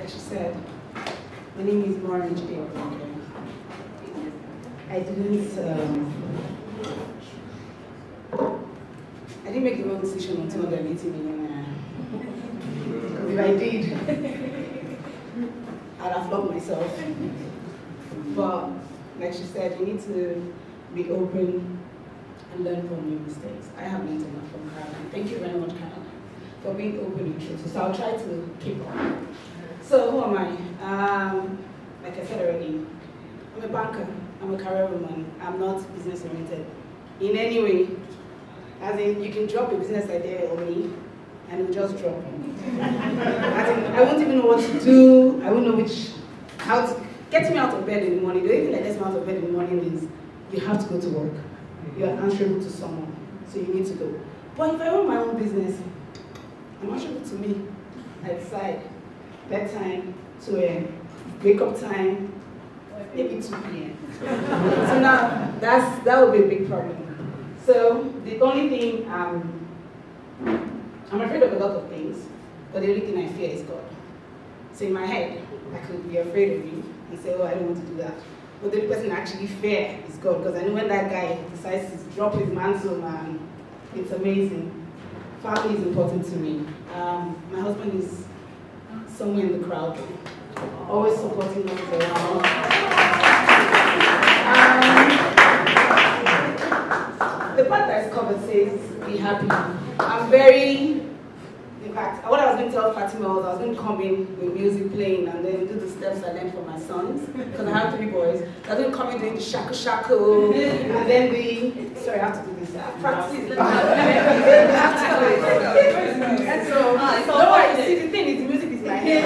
like she said, my name is Morin, Jide. I didn't make the wrong decision on 280 million. Because if I did, I'd have flogged myself. But like she said, you need to be open and learn from your mistakes. I have learned enough from Caroline. Thank you very much, Caroline, for being open and truthful. So I'll try to keep on. So who am I? Like I said already, I'm a banker. I'm a career woman. I'm not business oriented in any way. As in, you can drop a business idea on me, and it will just drop. As in, I won't even know what to do. I won't know how to get me out of bed in the morning. The only thing that gets me out of bed in the morning is you have to go to work. You are answerable to someone, so you need to go. But if I run my own business, I'm answerable to me. I decide bedtime, 2 a.m., wake up time, maybe 2 p.m. So now that would be a big problem. So the only thing I'm afraid of a lot of things, but the only thing I fear is God. So in my head, I could be afraid of you and say, oh, I don't want to do that. But the only person I actually fear is God, because I know when that guy decides to drop his mantle, man, it's amazing. Family is important to me. My husband is somewhere in the crowd, always supporting us around. The part that is covered says, be happy. I'm very, in fact, what I was going to tell Fatima was I was going to come in with music playing and then do the steps I learned for my sons, because I have 3 boys. I was going to come in doing the shaku shaku, and then sorry, I have to do this. I practice it. I have to do it. And so, don't worry, see, the thing is, the music is my head.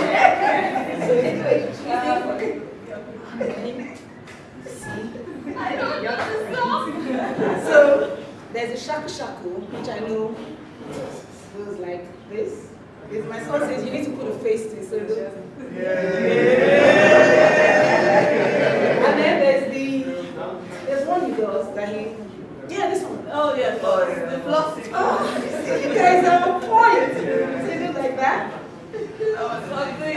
I don't know the song. So there's a shaku shaku, which I know goes like this. My son says you need to put a face to it, so it does. And then there's one he does that this one. Oh yeah, the floss. Oh, you guys have a point. So you do like that. Oh, something.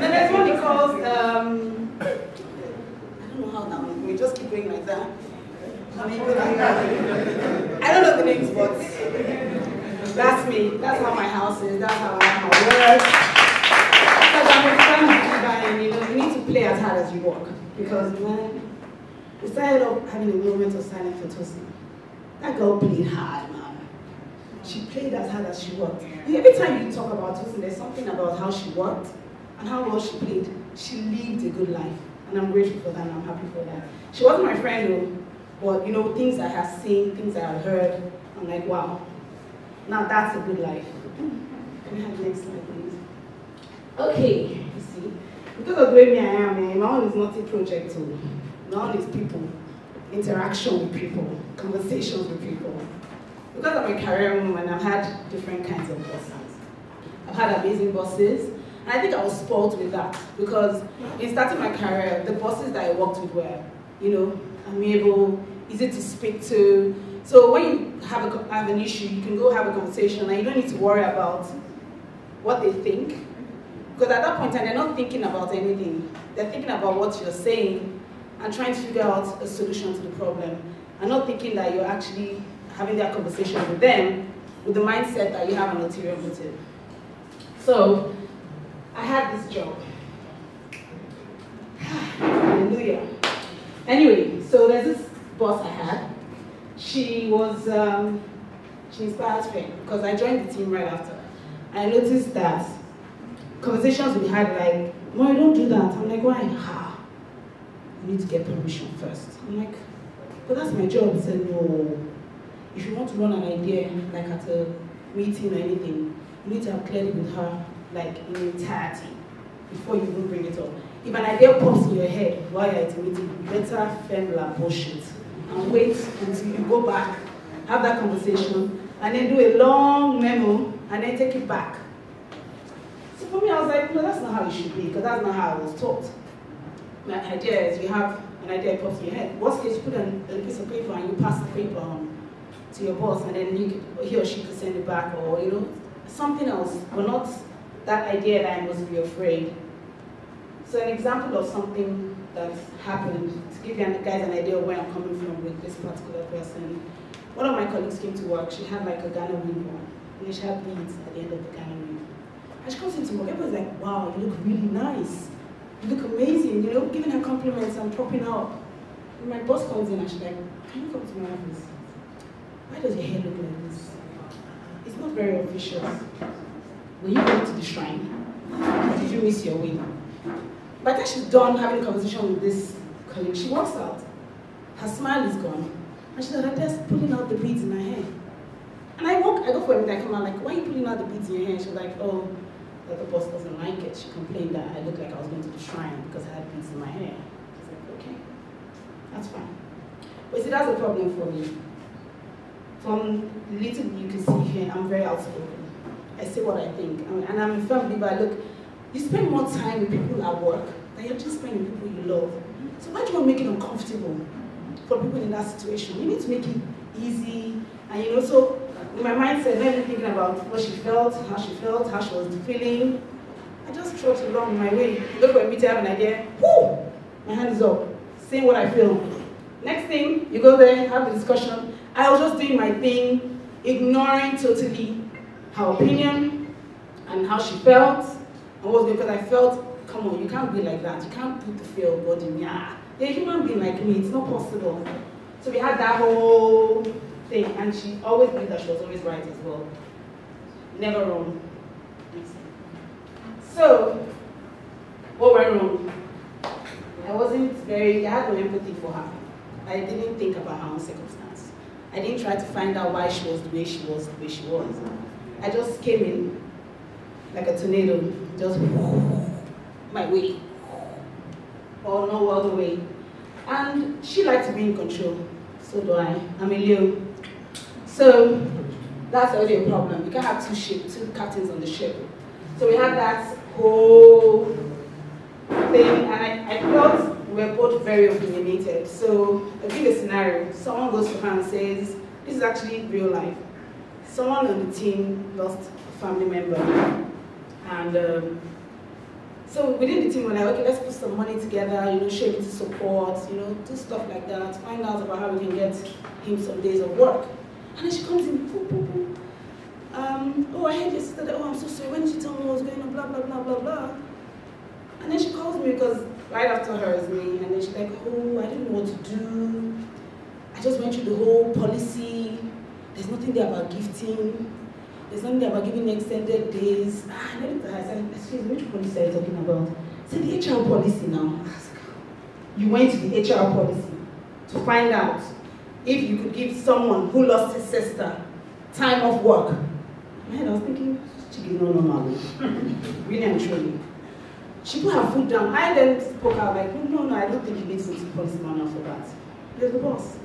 Then there's one he calls, I don't know how that one, we just keep going like that. I don't know the names, but that's me. That's how my house is, that's how I have my work. Because I'm a friend of Jide, you need to play as hard as you work. Because man, we started up having a moment of silence for Tosin. That girl played hard, man. She played as hard as she worked. And every time you talk about Tosin, there's something about how she worked and how well she played. She lived a good life, and I'm grateful for that, and I'm happy for that. She wasn't my friend though, but you know, things I have seen, things I have heard, I'm like, wow, now that's a good life. Can we have the next slide, please? Okay, you see, because of the way I am, my own is not a project too. My own is people, interaction with people, conversations with people. Because I'm a career woman, I've had different kinds of bosses. I've had amazing bosses, and I think I was spoiled with that, because in starting my career, the bosses that I worked with were, you know, amenable, easy to speak to. So when you have an issue, you can go have a conversation, and you don't need to worry about what they think. Because at that point, they're not thinking about anything. They're thinking about what you're saying and trying to figure out a solution to the problem, and not thinking that you're actually having that conversation with them with the mindset that you have an ulterior motive. So I had this job. Hallelujah. Anyway, so there's this boss I had. She inspired me because I joined the team right after. I noticed that conversations we had like, Morin, don't do that. I'm like, why? You need to get permission first. I'm like, but that's my job. He said, no. If you want to run an idea, like at a meeting or anything, you need to have cleared it with her, like in entirety, before you even bring it up. If an idea pops in your head while you're at a meeting, you better fend like bullshit and wait until you go back, have that conversation, and then do a long memo, and then take it back. So for me, I was like, no, that's not how it should be, because that's not how I was taught. My idea is you have an idea pops in your head. Worst case, you put on a piece of paper and you pass the paper on to your boss, and then he or she could send it back, or you know, something else, but not that idea that I must be afraid. So an example of something that happened, to give you guys an idea of where I'm coming from with this particular person. One of my colleagues came to work, she had like a Ghana weave on, and she had beads at the end of the Ghana weave. And she comes into work, everyone's like, wow, you look really nice. You look amazing, you know, giving her compliments and propping up. And my boss comes in and she's like, can you come to my office? Why does your hair look like this? It's not very official. Were you going to the shrine? Or did you miss your way? By the time she's done having a conversation with this colleague, she walks out. Her smile is gone. And she's like, just pulling out the beads in her hair. And I go for a minute, I come out like, why are you pulling out the beads in your hair? She's like, oh, that the boss doesn't like it. She complained that I looked like I was going to the shrine because I had beads in my hair. I was like, okay, that's fine. But see, that's a problem for me. From the little you can see here, I'm very outspoken. I say what I think. And I'm a firm believer, look, you spend more time with people at work than you're just spending with people you love. So why do you want to make it uncomfortable for people in that situation? You need to make it easy. And you know, so in my mindset, not even thinking about what she felt, how she was feeling. I just trudged along my way. Look for a meeting, have an idea. Whoo! My hand is up, saying what I feel. Next thing, you go there, have the discussion. I was just doing my thing, ignoring totally her opinion and how she felt. And what was because I felt, come on, you can't be like that. You can't put the fear of God in me. Yeah, you're a human being like me, it's not possible. So we had that whole thing, and she always believed that she was always right as well. Never wrong. So, what went wrong? I had no empathy for her. I didn't think about her own circumstance. I didn't try to find out why she was the way she was, I just came in like a tornado, just my way, or no other way. And she liked to be in control. So do I. I'm a Leo. So that's already a problem. We can't have two captains on the ship. So we had that whole thing, and I felt we were both very opinionated. So I'll give you a scenario. Someone goes to her and says, this is actually real life. Someone on the team lost a family member. And so within the team, we're like, okay, let's put some money together, you know, show him to support, you know, do stuff like that, find out about how we can get him some days of work. And then she comes in, boop, boop, boop. Oh, I heard your sister, oh, I'm so sorry, when did she tell me what was going on, blah, blah, blah, blah, blah. And then she calls me because right after her is me, and then she's like, oh, I didn't know what to do. I just went through the whole policy. There's nothing there about gifting. There's nothing there about giving extended days. And then I said, excuse me, which policy are you talking about? I said, the HR policy now. You went to the HR policy to find out if you could give someone who lost his sister time off work. Man, I was thinking, no, really and truly. She put her foot down. I then spoke out like, no, I don't think you need to policy manual for that. You're the boss.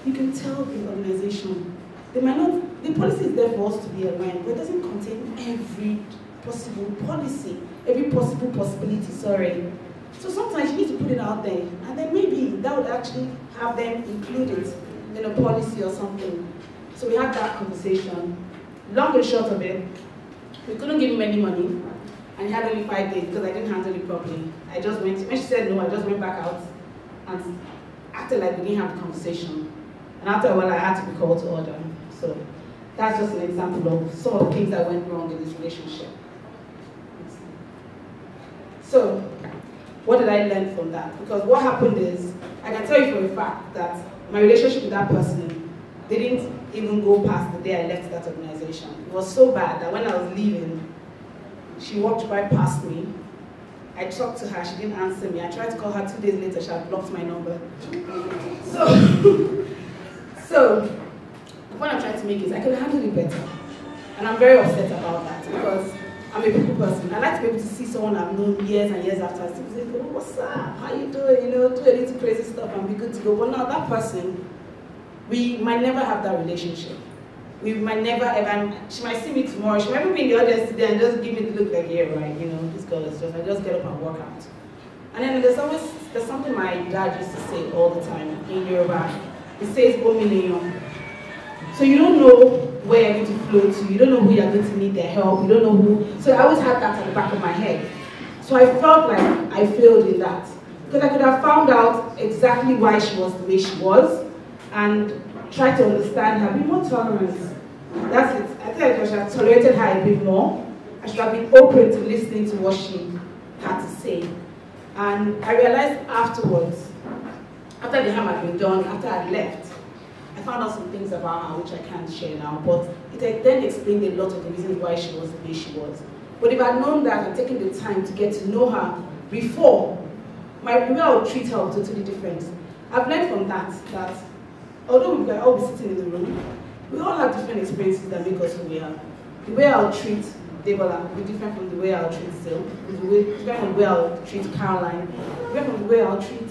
You can tell the organization. They might not, the policy is there for us to be aligned, but it doesn't contain every possible policy, every possible possibility, sorry. So sometimes you need to put it out there, and then maybe that would actually have them included in a policy or something. So we had that conversation. Long and short of it, we couldn't give him any money, and he had only 5 days because I didn't handle it properly. I just went, when she said no, I just went back out and acted like we didn't have a conversation. And after a while, I had to be called to order. So that's just an example of some of the things that went wrong in this relationship. So what did I learn from that? Because what happened is, I can tell you for a fact that my relationship with that person didn't even go past the day I left that organization. It was so bad that when I was leaving, she walked right past me. I talked to her, she didn't answer me. I tried to call her 2 days later, she had blocked my number. So the point I'm trying to make is I could handle it better. And I'm very upset about that because I'm a people person. I like to be able to see someone I've known years and years after. I still say, oh, what's up? How you doing? You know, do a little crazy stuff and be good to go. But now that person, we might never have that relationship. We might never ever, she might see me tomorrow. She might be in the audience today and just give me the look like, yeah, right, you know, this girl is just, I just get up and work out. And then there's something my dad used to say all the time in Yoruba. He says, "Ominion." So you don't know where you're going to flow to. You don't know who you're going to need their help. You don't know who. So I always had that at the back of my head. So I felt like I failed in that. Because I could have found out exactly why she was the way she was and tried to understand her, be more tolerant. That's it. I think I should have tolerated her a bit more. I should have been open to listening to what she had to say. And I realized afterwards, after the harm had been done, after I left, I found out some things about her which I can't share now, but it then explained a lot of the reasons why she was the way she was. But if I'd known that and taken the time to get to know her before, the way I would treat her was totally different. I've learned from that although we can all be sitting in the room, we all have different experiences that make us who we are. The way I'll treat Debola will be different from the way I'll treat Sil, different from the way I'll treat Caroline, different from the way I'll treat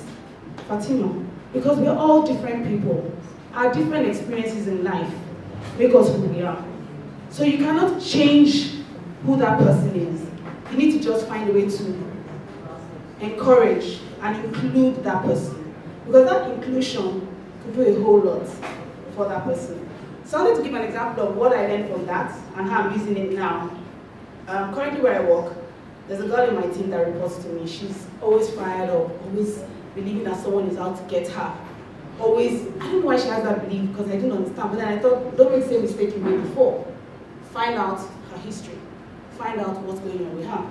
Fatima. Because we're all different people. Our different experiences in life make us who we are. So you cannot change who that person is. You need to just find a way to encourage and include that person. Because that inclusion could do a whole lot for that person. So I wanted to give an example of what I learned from that and how I'm using it now. Currently where I work, there's a girl in my team that reports to me. She's always fired up, always believing that someone is out to get her. Always, I don't know why she has that belief, because I don't understand, but then I thought, don't make the same mistake you made before. Find out her history. Find out what's going on with her.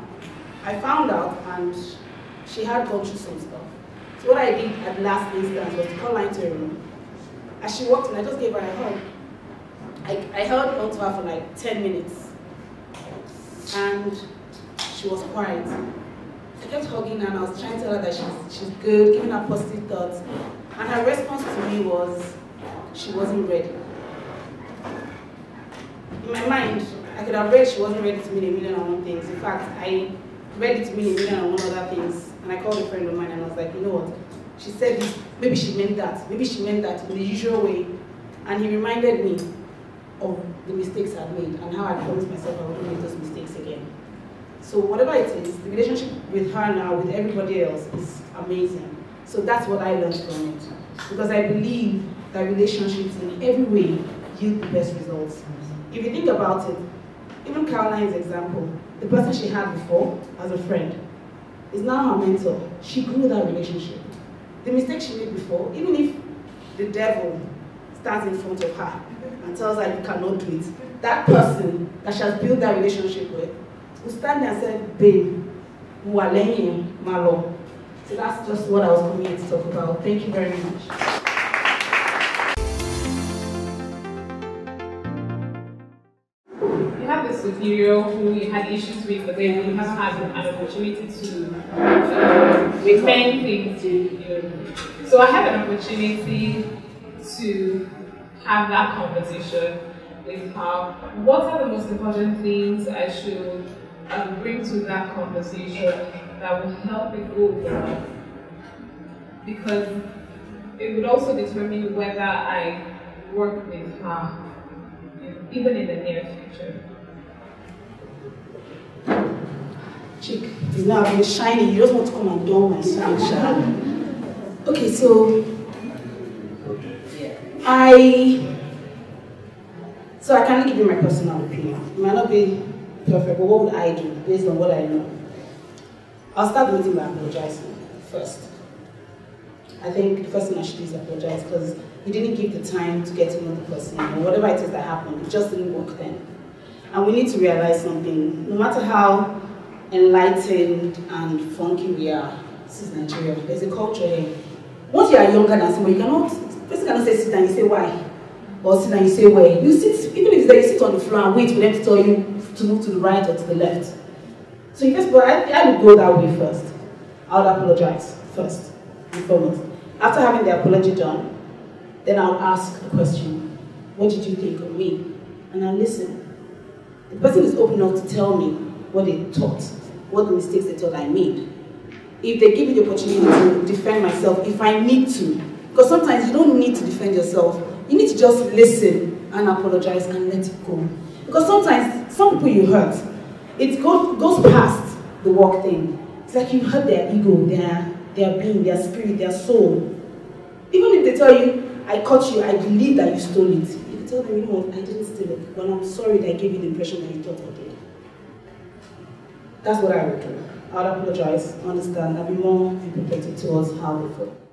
I found out, and she had gone through some stuff. So what I did at the last instance was to call her into a room. As she walked in, I just gave her a hug. I held onto her for like 10 minutes. And she was quiet. I kept hugging her and I was trying to tell her that she's good, giving her positive thoughts. And her response to me was, she wasn't ready. In my mind, I could have read she wasn't ready to mean a million and one things. In fact, I read it to mean a million and one other things. And I called a friend of mine and I was like, you know what? She said this, maybe she meant that. Maybe she meant that in the usual way. And he reminded me of the mistakes I'd made and how I promised myself I wouldn't make those mistakes again. So whatever it is, the relationship with her now, with everybody else, is amazing. So that's what I learned from it. Because I believe that relationships in every way yield the best results. If you think about it, even Caroline's example, the person she had before as a friend is now her mentor. She grew that relationship. The mistake she made before, even if the devil stands in front of her and tells her you cannot do it, that person that she has built that relationship with will stand there and say, babe, malo. So that's just what I was coming here to talk about. Thank you very much. You have a superior who you had issues with, but then you have had an opportunity to refine things to you. So I had an opportunity to have that conversation with her. What are the most important things I should bring to that conversation that will help it go well? Because it would also determine whether I work with her, even in the near future. Chick, you know, I've been shiny. You just want to come and dull my sunshine. Okay, so I can't give you my personal opinion. It might not be perfect, but what would I do based on what I know? I'll start with him by apologizing first. I think the first thing I should do is apologize because we didn't give the time to get to know the person, or whatever it is that happened, it just didn't work then. And we need to realize something. No matter how enlightened and funky we are, this is Nigeria, there's a culture here. Once you are younger than someone, you cannot, person cannot say sit and you say why, or sit and you say where. You sit, even if it's there, you sit on the floor and wait for them to tell you to move to the right or to the left. So first of all, I would go that way first. I would apologize first and foremost. After having the apology done, then I'll ask a question. What did you think of me? And I'll listen. The person is open enough to tell me what they thought, what the mistakes they thought I made. If they give me the opportunity to defend myself, if I need to, because sometimes you don't need to defend yourself, you need to just listen and apologize and let it go. Because sometimes, some people you hurt, it goes past the work thing. It's like you hurt their ego, their being, their spirit, their soul. Even if they tell you, I caught you, I believe that you stole it. to tell them, you know what, I didn't steal it, but I'm sorry that I gave you the impression that you thought I did. That's what I would do. I would apologize, understand, I'd be more empathetic towards how they feel.